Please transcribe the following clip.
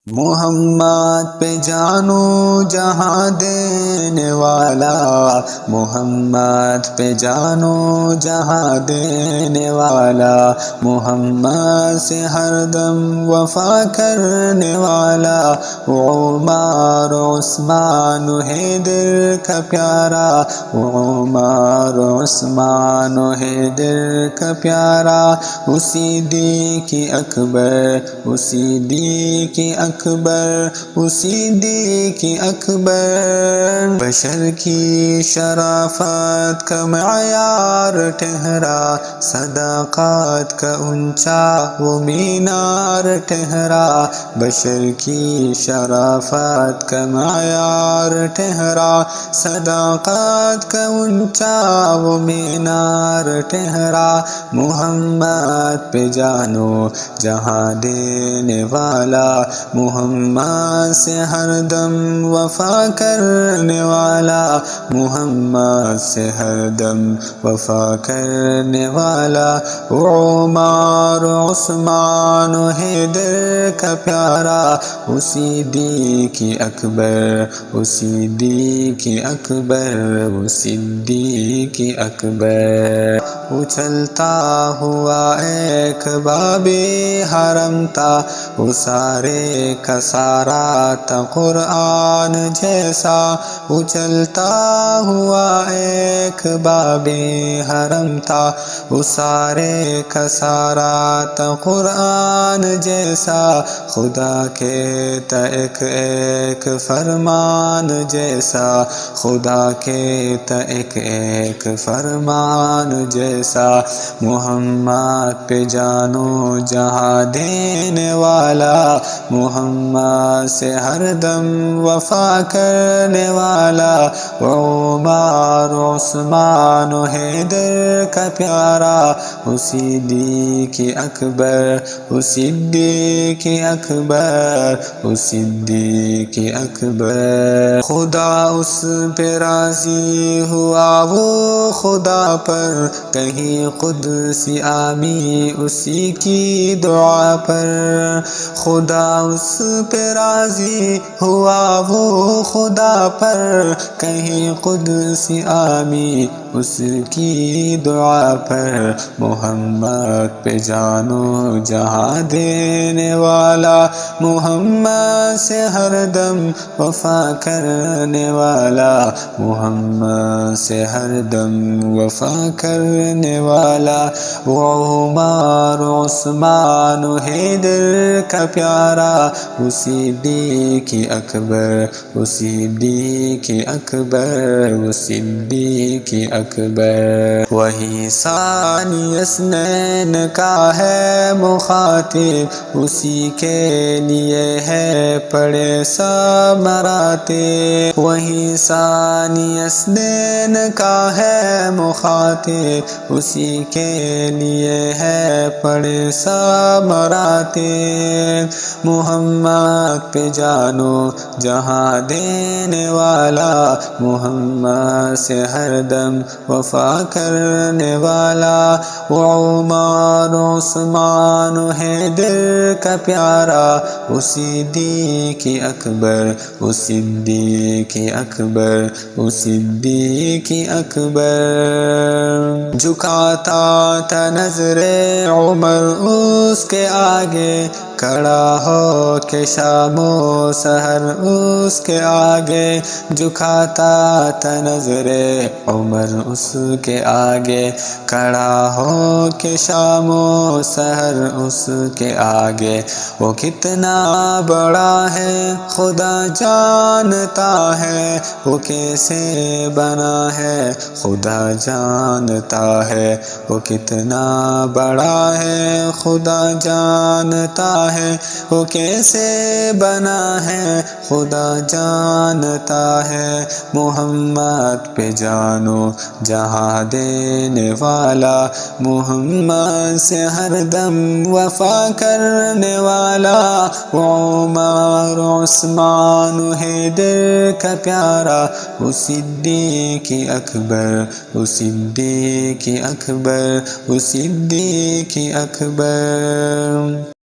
محمد پہ جانو جہاں دینے والا، محمد پہ جانو جہاں دینے والا، محمد سے ہر دم وفا کرنے والا، عمر عثمان حیدر کا پیارا، عمر عثمان حیدر کا پیارا، اسی صدیق اکبر، اسی صدیق اکبر، اسی صدیق اکبر، بشر کی شرافت کا معیار ٹھہرا، صداقت کا اونچا وہ مینار ٹھہرا، بشر کی شرافت کا معیار ٹھہرا، صداقت کا اونچا وہ مینار ٹھہرا، محمد پہ جانو جہاں دینے والا، محمد سے ہر دم وفا کرنے والا، محمد سے ہر دم وفا کرنے والا، عمر عثمان حیدر کا پیارا، اسی صدیق اکبر، اسی صدیق اکبر، اسی صدیق اکبر، اچھلتا ہوا ایک باب حرم تھا، وہ سارے کا سارا تھا قرآن جیسا، اچھلتا ہوا ایک باب حرم تھا، وہ سارے کا سارا تھا قرآن جیسا، خدا کے تھا ایک ایک فرمان جیسا، خدا کے تھا ایک ایک فرمان جیسا، محمد پہ جانو جہاں دینے والا، محمد سے ہر دم وفا کرنے والا، عمر عثمان حیدر کا پیارا، اسی صدیق اکبر، اسی صدیق اکبر، اسی صدیق اکبر، خدا اس پہ راضی ہوا وہ خدا پر، کہیں قدسی آمی اسی کی دعا پر، خدا اس پہ راضی ہوا وہ خدا پر، کہیں قدسی آمی اس کی دعا پر، محمد پہ جانو جہاں دینے والا، محمد سے ہر دم وفا کرنے والا، محمد سے ہر دم وفا کرنے والا، عمر عثمان حیدر کا پیارا، اسی صدیق اکبر، اسی صدیق اکبر، اسی صدیق اکبر، وہی ثانی اثنین کا ہے مخاطب، اسی کے لیے ہے پڑے سب مراتب، وہی ثانی اثنین کا ہے مخاطب، اسی کے لیے ہے پڑے سب مراتب، محمد پہ جانو جہاں دینے والا، محمد سے ہر دم وفا کرنے والا، عمر عثمان حیدر کا پیارا، اسی صدیق اکبر، اسی صدیق اکبر، اسی صدیق اکبر، جھکاتا تھا نظر عمر اس کے آگے، کھڑا ہو کے شام و سحر اس کے آگے، جھکاتا تھا نظر عمر اس کے آگے، کھڑا ہو کے شام و سحر اس کے آگے، وہ کتنا بڑا ہے خدا جانتا ہے، وہ کیسے بنا ہے خدا جانتا ہے، وہ کتنا بڑا ہے خدا جانتا ہے، وہ کیسے بنا ہے خدا جانتا ہے، محمد پہ جانو جہاں دینے والا، محمد سے ہر دم وفا کرنے والا، عمر عثمان حیدر کا پیارا، اسی صدیق اکبر، اسی صدیق اکبر، اسی صدیق اکبر۔